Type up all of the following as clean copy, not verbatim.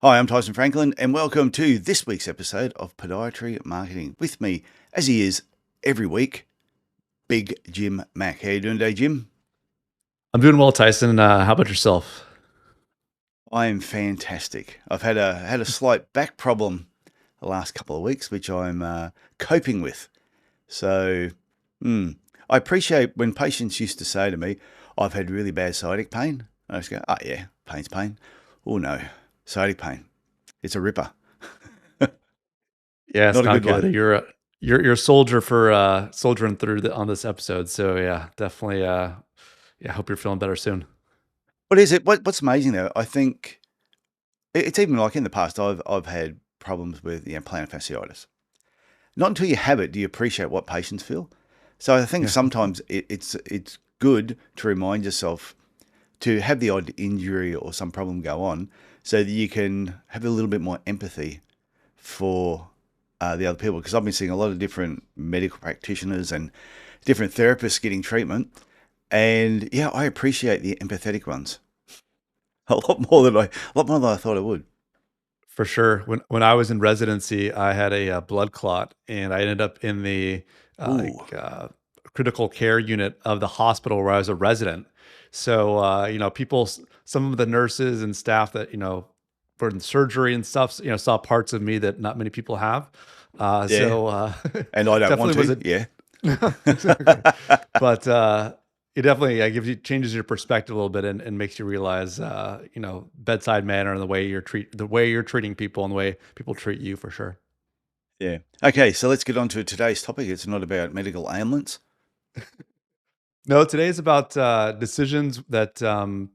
Hi, I'm Tyson Franklin, and welcome to this week's episode of Podiatry Marketing. With me, as he is every week, Big Jim Mack. How you doing today, Jim? I'm doing well, Tyson. How about yourself? I am fantastic. I've had a slight back problem the last couple of weeks, which I'm coping with. So, I appreciate when patients used to say to me, "I've had really bad sciatic pain." I just go, "Oh yeah, pain's pain." Oh no, sciatic pain. It's a ripper. Yeah, it's Not a not good good. one. You're a soldier for soldiering through on this episode. So yeah, definitely. Yeah, hope you're feeling better soon. What is it? What's amazing though? I think it's even like in the past, I've had problems with plantar fasciitis. Not until you have it do you appreciate what patients feel. So I think Yeah, sometimes it's good to remind yourself to have the odd injury or some problem go on, so that you can have a little bit more empathy for the other people. Because I've been seeing a lot of different medical practitioners and different therapists getting treatment, and yeah, I appreciate the empathetic ones a lot more than I thought I would. for sure. When I was in residency, I had a blood clot, and I ended up in the Ooh, critical care unit of the hospital where I was a resident. So people, some of the nurses and staff that were in surgery and stuff, saw parts of me that not many people have. Uh, yeah. so uh, And I don't want definitely was to. a Yeah. exactly, but it definitely gives you changes your perspective a little bit and makes you realize bedside manner and the way you're treating people and the way people treat you for sure. Yeah. Okay, so let's get on to today's topic. It's not about medical ailments. No, today is about decisions that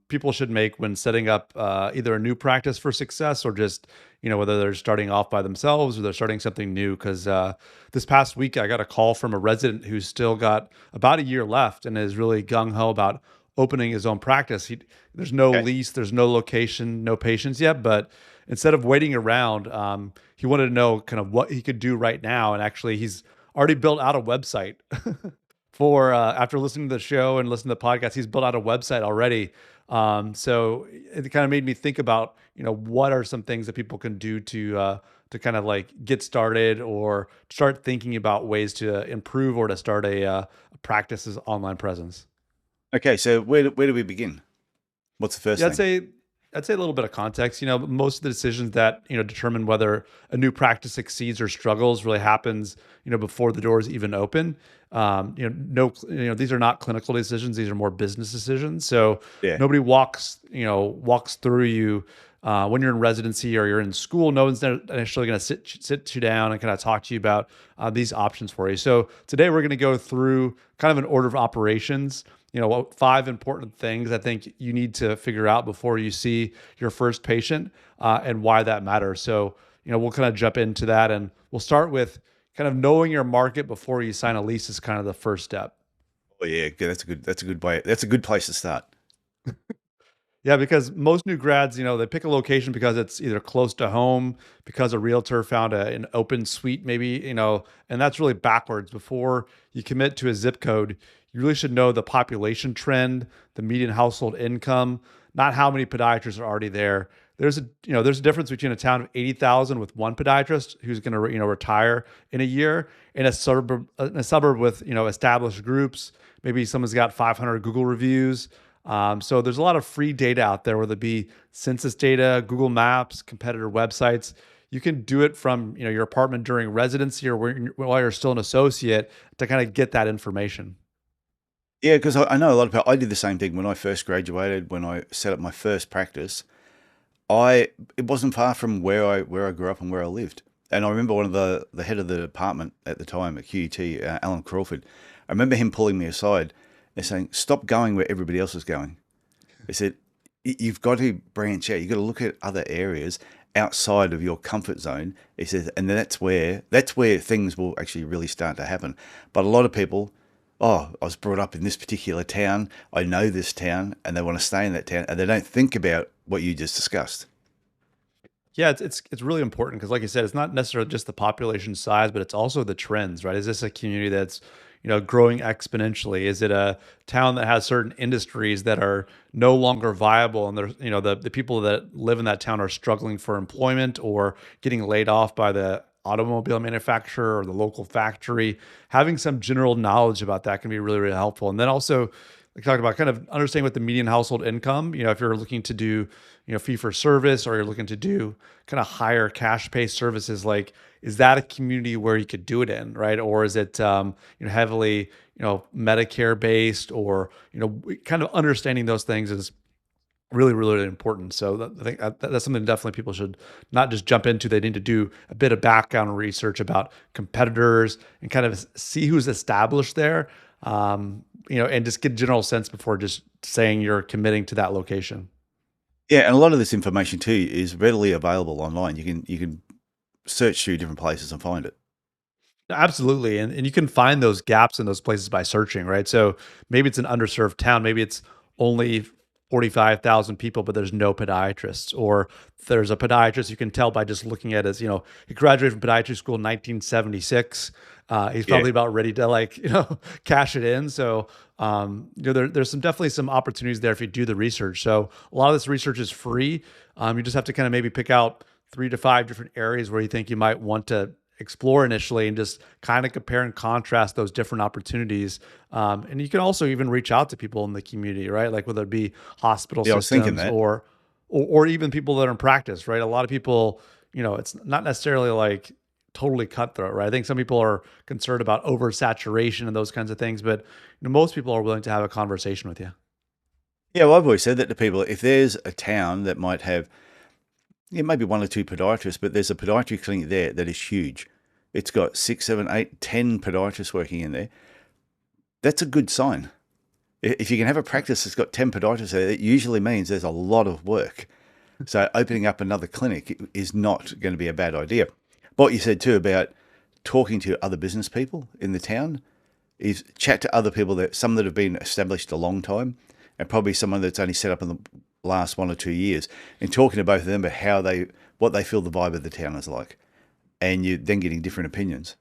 people should make when setting up either a new practice for success or just, whether they're starting off by themselves or they're starting something new. Because this past week, I got a call from a resident who's still got about a year left and is really gung ho about opening his own practice. There's no Okay. lease, there's no location, no patients yet. But instead of waiting around, he wanted to know kind of what he could do right now. And actually, he's already built out a website for after listening to the show and listening to the podcast, he's built out a website already. So it kind of made me think about, what are some things that people can do to kind of like get started or start thinking about ways to improve or to start a practice's online presence. Okay, so where do we begin? What's the first Yeah, I'd thing? say I'd say a little bit of context. Most of the decisions that determine whether a new practice succeeds or struggles really happens before the doors even open. No, these are not clinical decisions; these are more business decisions. So Yeah. nobody walks through you when you're in residency or you're in school. No one's initially going to sit you down and kind of talk to you about these options for you. So today we're going to go through kind of an order of operations. What 5 important things I think you need to figure out before you see your first patient, and why that matters. So, we'll kind of jump into that, and we'll start with kind of knowing your market before you sign a lease is kind of the first step. Oh yeah, good. That's a good way. That's a good place to start. Yeah, because most new grads, they pick a location because it's either close to home, because a realtor found an open suite, maybe, and that's really backwards. Before you commit to a zip code, you really should know the population trend, the median household income, not how many podiatrists are already there. There's a difference between a town of 80,000 with one podiatrist who's going to, retire in a year, and a suburb with, established groups. Maybe someone's got 500 Google reviews. So there's a lot of free data out there, whether it be census data, Google Maps, competitor websites. You can do it from your apartment during residency or while you're still an associate to kind of get that information. Yeah, because I know a lot of people. I did the same thing when I first graduated. When I set up my first practice, I it wasn't far from where I grew up and where I lived. And I remember one of the head of the department at the time at QUT, Alan Crawford. I remember him pulling me aside and saying, "Stop going where everybody else is going." He said, You've got to branch out. You've got to look at other areas outside of your comfort zone." He says, and that's where things will actually really start to happen. But a lot of people, oh, I was brought up in this particular town. I know this town, and they want to stay in that town, and they don't think about what you just discussed. Yeah, it's really important because, like you said, it's not necessarily just the population size, but it's also the trends, right? Is this a community that's growing exponentially? Is it a town that has certain industries that are no longer viable, and there's, the people that live in that town are struggling for employment or getting laid off by the automobile manufacturer or the local factory? Having some general knowledge about that can be really, really helpful. And then also, like talking about kind of understanding what the median household income, if you're looking to do, fee for service, or you're looking to do kind of higher cash pay services, like, is that a community where you could do it in, right? Or is it, heavily, Medicare based, or, kind of understanding those things is really, really, really important. So I think that's something definitely people should not just jump into. They need to do a bit of background research about competitors and kind of see who's established there, and just get a general sense before just saying you're committing to that location. Yeah, and a lot of this information too is readily available online. You can search through different places and find it. Absolutely. And you can find those gaps in those places by searching, right? So maybe it's an underserved town. Maybe it's only 45,000 people, but there's no podiatrists. Or there's a podiatrist you can tell by just looking at his, he graduated from podiatry school in 1976. He's Yeah. probably about ready to, like, cash it in. So, there's definitely some opportunities there if you do the research. So a lot of this research is free. You just have to kind of maybe pick out 3 to 5 different areas where you think you might want to explore initially, and just kind of compare and contrast those different opportunities. And you can also even reach out to people in the community, right? Like whether it be hospital Yeah, I was thinking systems, that. or even people that are in practice, right? A lot of people, it's not necessarily like totally cutthroat, right? I think some people are concerned about oversaturation and those kinds of things, but most people are willing to have a conversation with you. Yeah, well, I've always said that to people. If there's a town that might have, yeah, maybe one or two podiatrists, but there's a podiatry clinic there that is huge. It's got 6, 7, 8, 10 podiatrists working in there. That's a good sign. If you can have a practice that's got 10 podiatrists there, it usually means there's a lot of work. So opening up another clinic is not going to be a bad idea. What you said too about talking to other business people in the town is chat to other people, that some that have been established a long time, and probably someone that's only set up in the last 1 or 2 years, and talking to both of them about what they feel the vibe of the town is like, and you then getting different opinions.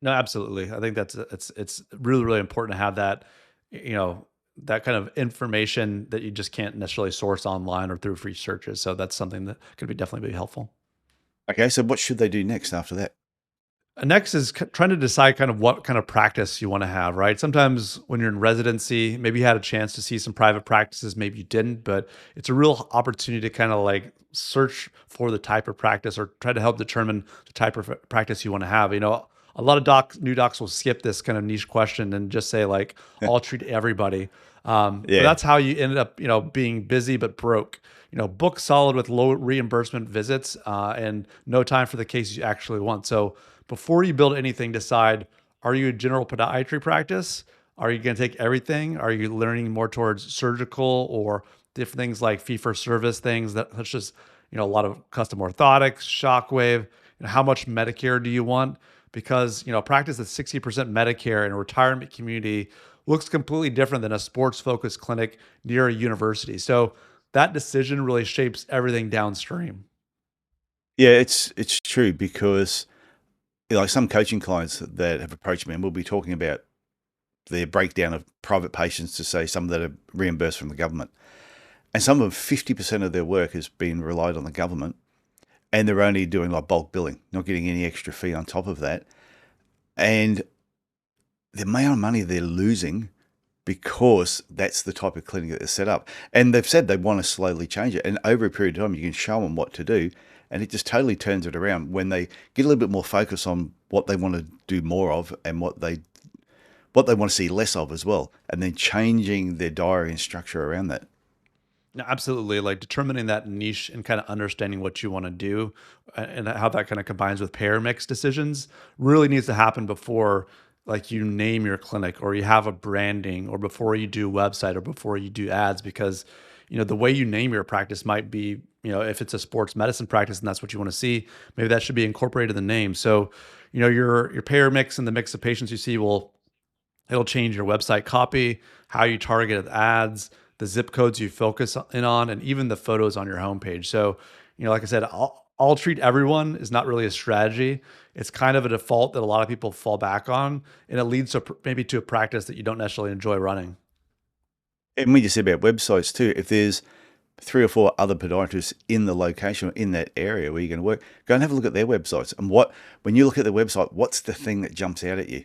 No, absolutely. I think it's really, really important to have that, you know, that kind of information that you just can't necessarily source online or through free searches. So that's something that could be definitely be helpful. Okay, so what should they do next after that? Next is trying to decide kind of what kind of practice you want to have, right? Sometimes when you're in residency, maybe you had a chance to see some private practices, maybe you didn't, but it's a real opportunity to kind of like search for the type of practice, or try to help determine the type of practice you want to have. A lot of new docs will skip this kind of niche question and just say like, I'll treat everybody. But Yeah, that's how you ended up, being busy but broke. Book solid with low reimbursement visits, and no time for the cases you actually want. So before you build anything, decide, are you a general podiatry practice? Are you going to take everything? Are you learning more towards surgical or different things like fee for service things that, such as, a lot of custom orthotics, shockwave? How much Medicare do you want? Because, a practice that's 60% Medicare in a retirement community looks completely different than a sports focused clinic near a university. So that decision really shapes everything downstream. yeah, it's true because, like, some coaching clients that have approached me, and we'll be talking about their breakdown of private patients, to say some that are reimbursed from the government, and some of them 50% of their work has been relied on the government, and they're only doing like bulk billing, not getting any extra fee on top of that, and the amount of money they're losing because that's the type of clinic that they're set up. And they've said they want to slowly change it. And over a period of time, you can show them what to do. And it just totally turns it around when they get a little bit more focus on what they want to do more of, and what they want to see less of as well. And then changing their diary and structure around that. No, absolutely. Like determining that niche and kind of understanding what you want to do, and how that kind of combines with pair mix decisions really needs to happen before, like, you name your clinic, or you have a branding, or before you do website, or before you do ads. Because, the way you name your practice might be, if it's a sports medicine practice and that's what you want to see, maybe that should be incorporated in the name. So, your pair mix and the mix of patients you see it'll change your website copy, how you target ads, the zip codes you focus in on, and even the photos on your homepage. So, like I said, I'll treat everyone is not really a strategy. It's kind of a default that a lot of people fall back on, and it leads to maybe to a practice that you don't necessarily enjoy running. And we just said about websites too. If there's 3 or 4 other podiatrists in the location or in that area where you're going to work, go and have a look at their websites. And when you look at their website, what's the thing that jumps out at you?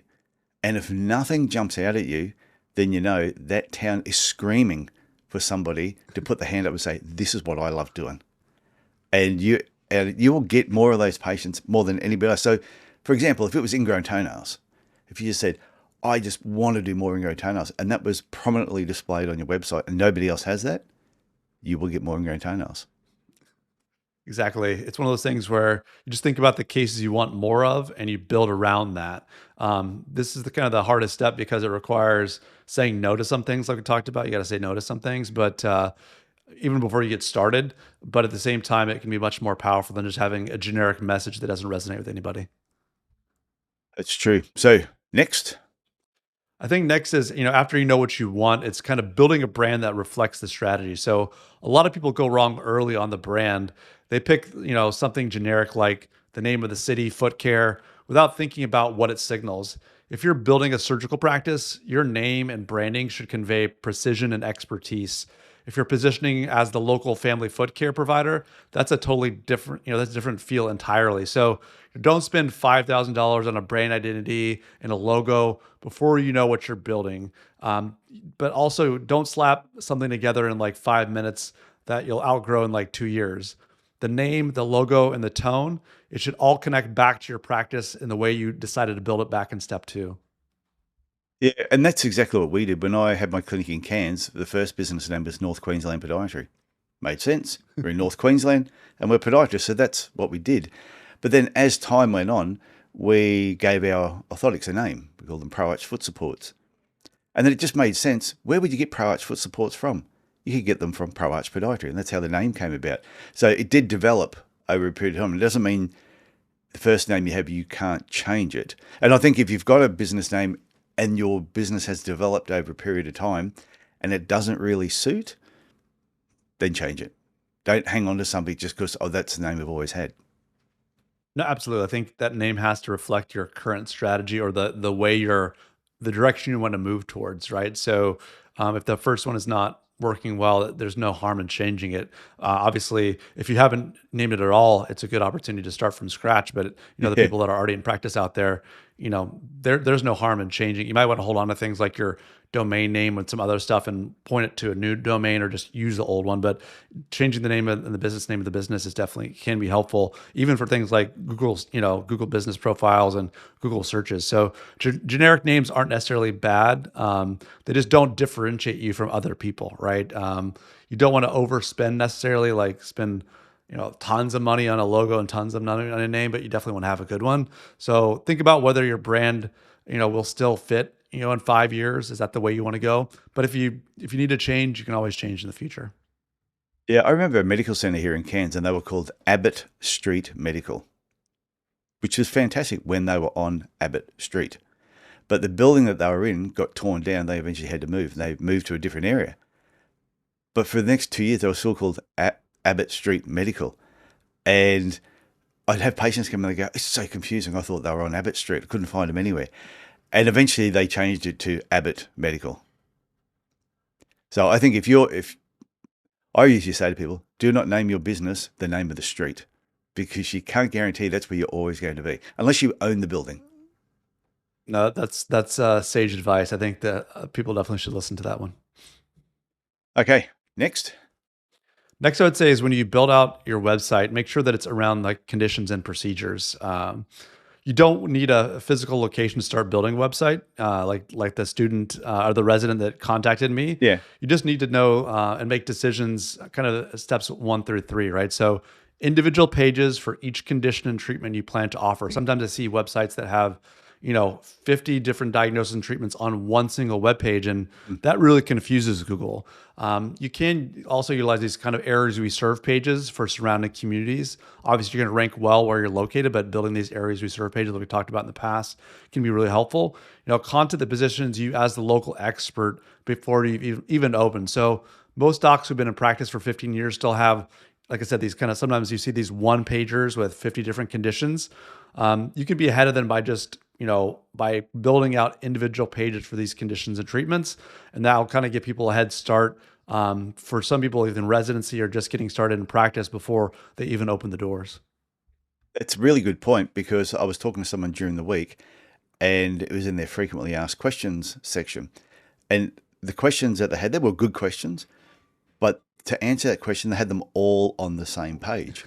And if nothing jumps out at you, then you know that town is screaming for somebody to put the hand up and say, "This is what I love doing." And you will get more of those patients more than anybody else. So, for example, if it was ingrown toenails, if you just said, "I just want to do more ingrown toenails," and that was prominently displayed on your website, and nobody else has that, you will get more ingrown toenails. Exactly. It's one of those things where you just think about the cases you want more of and you build around that. This is the kind of the hardest step because it requires saying no to some things like we talked about. You got to say no to some things, but even before you get started, but at the same time, it can be much more powerful than just having a generic message that doesn't resonate with anybody. That's true. So next, I think next is, after you know what you want, it's kind of building a brand that reflects the strategy. So a lot of people go wrong early on the brand. They pick, something generic like the name of the city, foot care, without thinking about what it signals. If you're building a surgical practice, your name and branding should convey precision and expertise. If you're positioning as the local family foot care provider, that's a totally different, that's a different feel entirely. So don't spend $5,000 on a brand identity and a logo before you know what you're building. But also don't slap something together in like 5 minutes that you'll outgrow in like 2 years. The name, the logo, and the tone, it should all connect back to your practice in the way you decided to build it back in step two. yeah, and that's exactly what we did when I had my clinic in Cairns. The first business name was North Queensland Podiatry. Made sense. We're in North Queensland and we're podiatrists, so that's what we did. But then as time went on, we gave our orthotics a name. We called them Pro Arch Foot Supports. And then it just made sense. Where would you get Pro Arch Foot Supports from? You could get them from Pro Arch Podiatry, and that's how the name came about. So it did develop over a period of time. It doesn't mean the first name you have, you can't change it. And I think if you've got a business name and your business has developed over a period of time and it doesn't really suit, then change it. Don't hang on to something just because, oh, that's the name I've always had. No, absolutely. I think that name has to reflect your current strategy or the way the direction you want to move towards, right? So, if the first one is not working well, there's no harm in changing it. Obviously, if you haven't named it at all, it's a good opportunity to start from scratch. But the Yeah. people that are already in practice out there, there's no harm in changing. You might want to hold on to things like your domain name and some other stuff and point it to a new domain or just use the old one. But changing the name and the business name of the business is definitely can be helpful, even for things like Google's, Google business profiles and Google searches. So generic names aren't necessarily bad. They just don't differentiate you from other people, right? You don't want to overspend necessarily, like spend tons of money on a logo and tons of money on a name, but you definitely want to have a good one. So think about whether your brand, will still fit, in 5 years. Is that the way you want to go? But if you need to change, you can always change in the future. Yeah, I remember a medical center here in Cairns and they were called Abbott Street Medical, which was fantastic when they were on Abbott Street. But the building that they were in got torn down. They eventually had to move. They moved to a different area. But for the next 2 years, they were still called Abbott Street Medical. And I'd have patients come and they go, "It's so confusing. I thought they were on Abbott Street. I couldn't find them anywhere." And eventually they changed it to Abbott Medical. So I think if I usually say to people, do not name your business the name of the street because you can't guarantee that's where you're always going to be unless you own the building. No, that's sage advice. I think that people definitely should listen to that one. Okay, next. Next, I would say is when you build out your website, make sure that it's around like conditions and procedures. You don't need a physical location to start building a website, like the student or the resident that contacted me. Yeah. You just need to know and make decisions, kind of steps 1 through 3, right? So individual pages for each condition and treatment you plan to offer. Sometimes I see websites that have 50 different diagnoses and treatments on one single web page, and that really confuses Google. You can also utilize these kind of areas we serve pages for surrounding communities. Obviously, you're going to rank well where you're located, but building these areas we serve pages that we talked about in the past can be really helpful. Content that positions you as the local expert before you even open. So most docs who've been in practice for 15 years still have like I said, these kind of, sometimes you see these one pagers with 50 different conditions. You can be ahead of them by just, by building out individual pages for these conditions and treatments. And that'll kind of give people a head start. For some people, even residency or just getting started in practice before they even open the doors. It's a really good point because I was talking to someone during the week and it was in their frequently asked questions section. And the questions that they were good questions, but to answer that question, they had them all on the same page.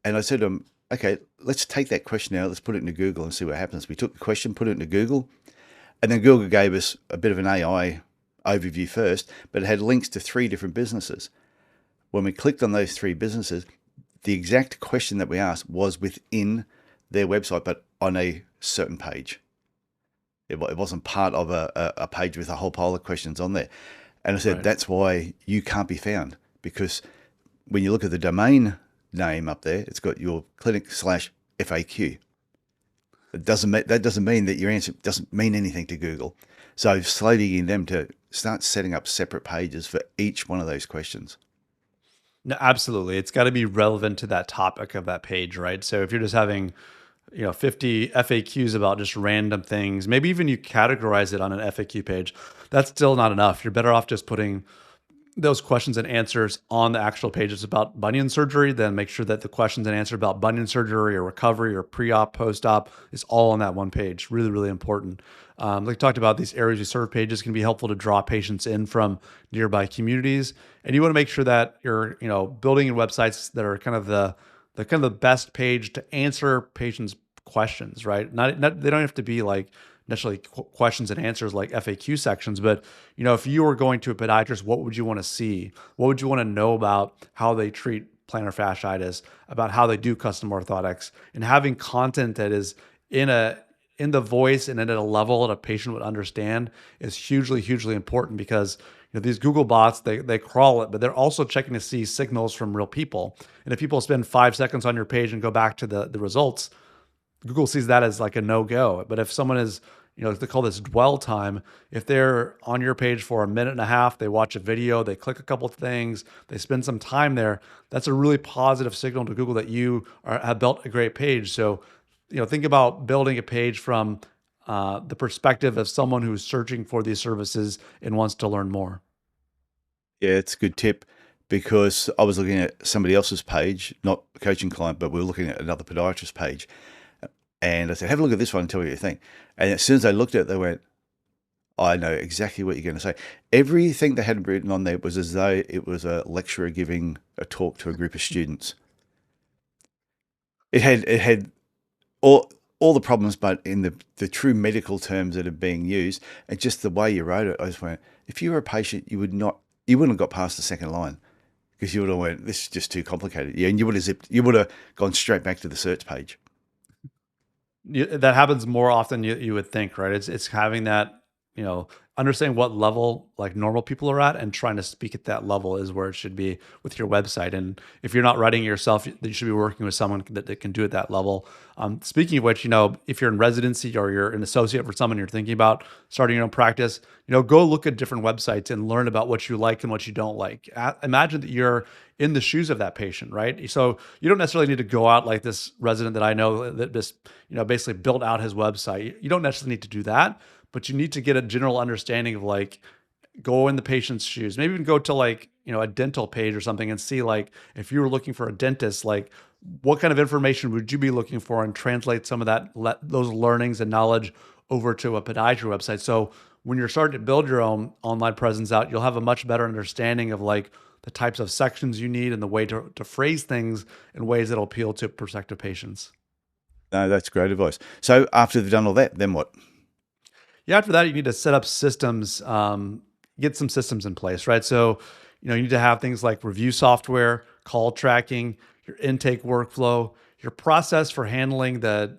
And I said to them, okay, let's take that question out. Let's put it into Google and see what happens. We took the question, put it into Google, and then Google gave us a bit of an AI overview first, but it had links to 3 different businesses. When we clicked on those 3 businesses, the exact question that we asked was within their website, but on a certain page. It wasn't part of a page with a whole pile of questions on there. And I said, Right. that's why you can't be found, because when you look at the domain name up there, it's got your clinic/FAQ. That doesn't mean that your answer doesn't mean anything to Google. So slowly getting them to start setting up separate pages for each one of those questions. No, absolutely. It's got to be relevant to that topic of that page, right? So if you're just having, 50 FAQs about just random things, maybe even you categorize it on an FAQ page, that's still not enough. You're better off just putting those questions and answers on the actual pages about bunion surgery, then make sure that the questions and answer about bunion surgery or recovery or pre-op, post-op is all on that one page. Really, really important. Like we talked about, these areas we serve pages can be helpful to draw patients in from nearby communities, and you want to make sure that you're, building in websites that are kind of the best page to answer patients' questions, right? Not they don't have to be like necessarily questions and answers like FAQ sections, but if you were going to a podiatrist, what would you want to see? What would you want to know about how they treat plantar fasciitis, about how they do custom orthotics, and having content that is in a in the voice and at a level that a patient would understand is hugely, hugely important, because these Google bots, they crawl it, but they're also checking to see signals from real people. And if people spend 5 seconds on your page and go back to the results, Google sees that as like a no-go. But if someone is, they call this dwell time. If they're on your page for a minute and a half, they watch a video, they click a couple of things, they spend some time there, that's a really positive signal to Google that have built a great page. So, think about building a page from the perspective of someone who's searching for these services and wants to learn more. Yeah, it's a good tip because I was looking at somebody else's page, not a coaching client, but we were looking at another podiatrist page. And I said, have a look at this one and tell me what you think. And as soon as they looked at it, they went, I know exactly what you're going to say. Everything they had written on there was as though it was a lecturer giving a talk to a group of students. It had all the problems, but in the true medical terms that are being used, and just the way you wrote it, I just went, if you were a patient, you wouldn't have got past the second line because you would have went, this is just too complicated. Yeah, and you would have gone straight back to the search page. That happens more often you would think, right? It's having that, you know, understanding what level like normal people are at and trying to speak at that level is where it should be with your website. And if you're not writing it yourself, then you should be working with someone that can do it that level. Speaking of which, if you're in residency or you're an associate for someone you're thinking about starting your own practice, go look at different websites and learn about what you like and what you don't like. Imagine that you're in the shoes of that patient, right? So you don't necessarily need to go out like this resident that I know that just, basically built out his website. You don't necessarily need to do that, but you need to get a general understanding of like, go in the patient's shoes, maybe even go to like, a dental page or something and see like, if you were looking for a dentist, like what kind of information would you be looking for, and translate some of those learnings and knowledge over to a podiatry website. So when you're starting to build your own online presence out, you'll have a much better understanding of like the types of sections you need and the way to phrase things in ways that'll appeal to prospective patients. No, that's great advice. So after they've done all that, then what? Yeah, after that, you need to set up systems, get some systems in place, right? So, you need to have things like review software, call tracking, your intake workflow, your process for handling do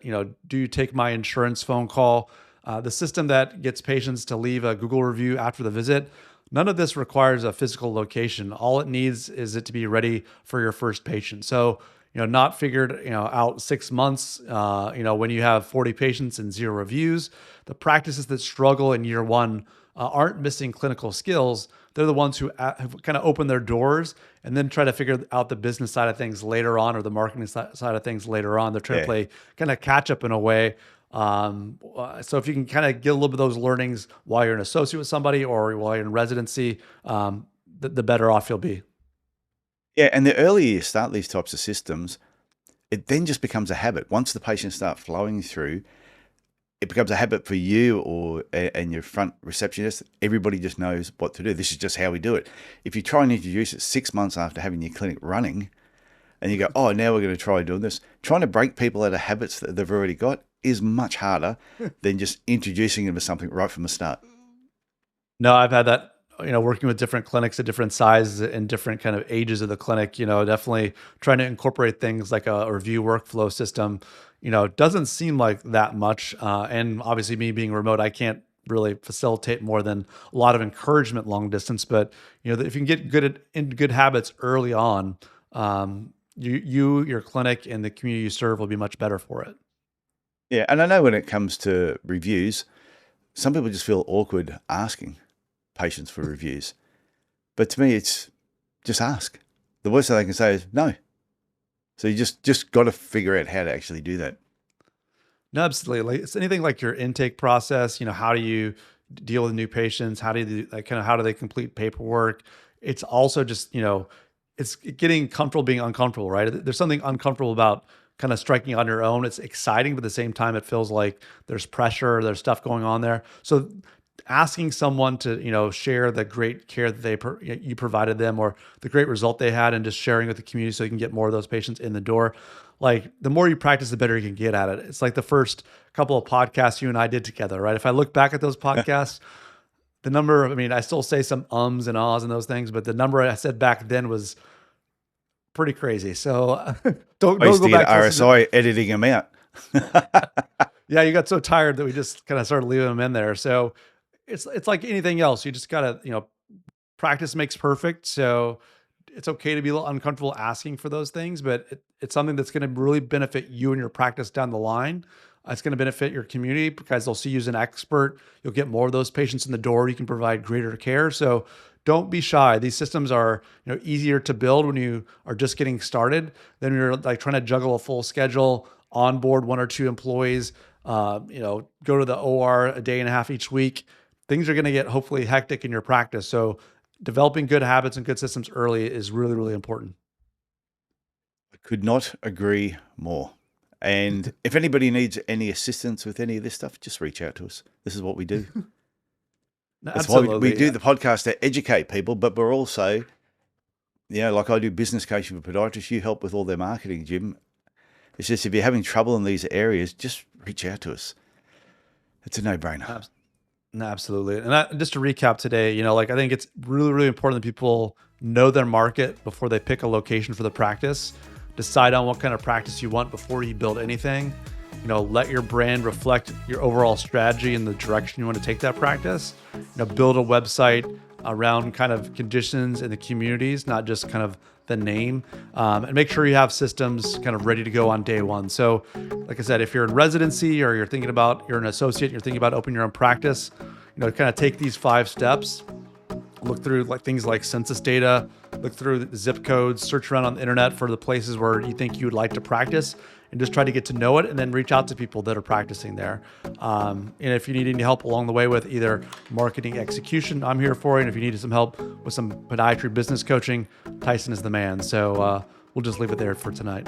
you take my insurance phone call, the system that gets patients to leave a Google review after the visit. None of this requires a physical location. All it needs is it to be ready for your first patient. So, not figured, out 6 months, when you have 40 patients and 0 reviews. The practices that struggle in year one aren't missing clinical skills. they're the ones who have kind of opened their doors and then try to figure out the business side of things later on, or the marketing side of things later on. They're trying to Yeah. play kind of catch up in a way. So if you can kind of get a little bit of those learnings while you're an associate with somebody or while you're in residency, the better off you'll be. Yeah, and the earlier you start these types of systems, it then just becomes a habit. Once the patients start flowing through, it becomes a habit for you and your front receptionist. Everybody just knows what to do. This is just how we do it. If you try and introduce it 6 months after having your clinic running, and you go, oh, now we're going to try doing this, trying to break people out of habits that they've already got is much harder than just introducing them to something right from the start. No, I've had that, working with different clinics at different sizes and different kind of ages of the clinic, definitely trying to incorporate things like a review workflow system, doesn't seem like that much. And obviously me being remote, I can't really facilitate more than a lot of encouragement long distance. But, if you can get in good habits early on, your clinic and the community you serve will be much better for it. Yeah, and I know when it comes to reviews, some people just feel awkward asking patients for reviews. But to me, it's just ask. The worst thing they can say is no. So you just got to figure out how to actually do that. No, absolutely. Like, it's anything like your intake process, how do you deal with new patients? How do you how do they complete paperwork? It's also just, it's getting comfortable being uncomfortable, right? There's something uncomfortable about kind of striking on your own. It's exciting, but at the same time, it feels like there's pressure, there's stuff going on there. So asking someone to, share the great care that you provided them, or the great result they had, and just sharing with the community so you can get more of those patients in the door. Like, the more you practice, the better you can get at it. It's like the first couple of podcasts you and I did together, right? If I look back at those podcasts, the number of, I still say some ums and ahs and those things, but the number I said back then was pretty crazy. So don't I used go to get back to RSI editing them out. Yeah, you got so tired that we just kind of started leaving them in there. So it's like anything else. You just gotta, practice makes perfect. So it's okay to be a little uncomfortable asking for those things, but it's something that's going to really benefit you and your practice down the line. It's going to benefit your community because they'll see you as an expert. You'll get more of those patients in the door. You can provide greater care. So don't be shy. These systems are, easier to build when you are just getting started than you're like trying to juggle a full schedule, onboard 1 or 2 employees, go to the OR a day and a half each week. Things are going to get hopefully hectic in your practice. So developing good habits and good systems early is really, really important. I could not agree more. And if anybody needs any assistance with any of this stuff, just reach out to us. This is what we do. That's why we do the podcast to educate people, but we're also, like I do business coaching for podiatrists. You help with all their marketing, Jim. It's just, if you're having trouble in these areas, just reach out to us. It's a no-brainer. No, absolutely. And just to recap today, I think it's really, really important that people know their market before they pick a location for the practice. Decide on what kind of practice you want before you build anything. Let your brand reflect your overall strategy and the direction you want to take that practice. Build a website around kind of conditions in the communities, not just kind of the name, and make sure you have systems kind of ready to go on day one. So like I said, if you're in residency or you're an associate, you're thinking about opening your own practice, kind of take these 5 steps, look through like things like census data, look through the zip codes, search around on the internet for the places where you think you would like to practice, and just try to get to know it, and then reach out to people that are practicing there. And if you need any help along the way with either marketing execution, I'm here for you. And if you need some help with some podiatry business coaching, Tyson is the man. So we'll just leave it there for tonight.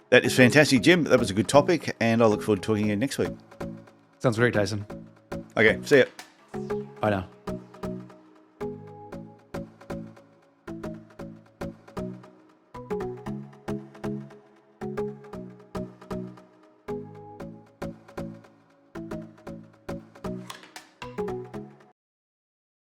That is fantastic, Jim. That was a good topic, and I look forward to talking again next week. Sounds great, Tyson. Okay, see ya. Bye now.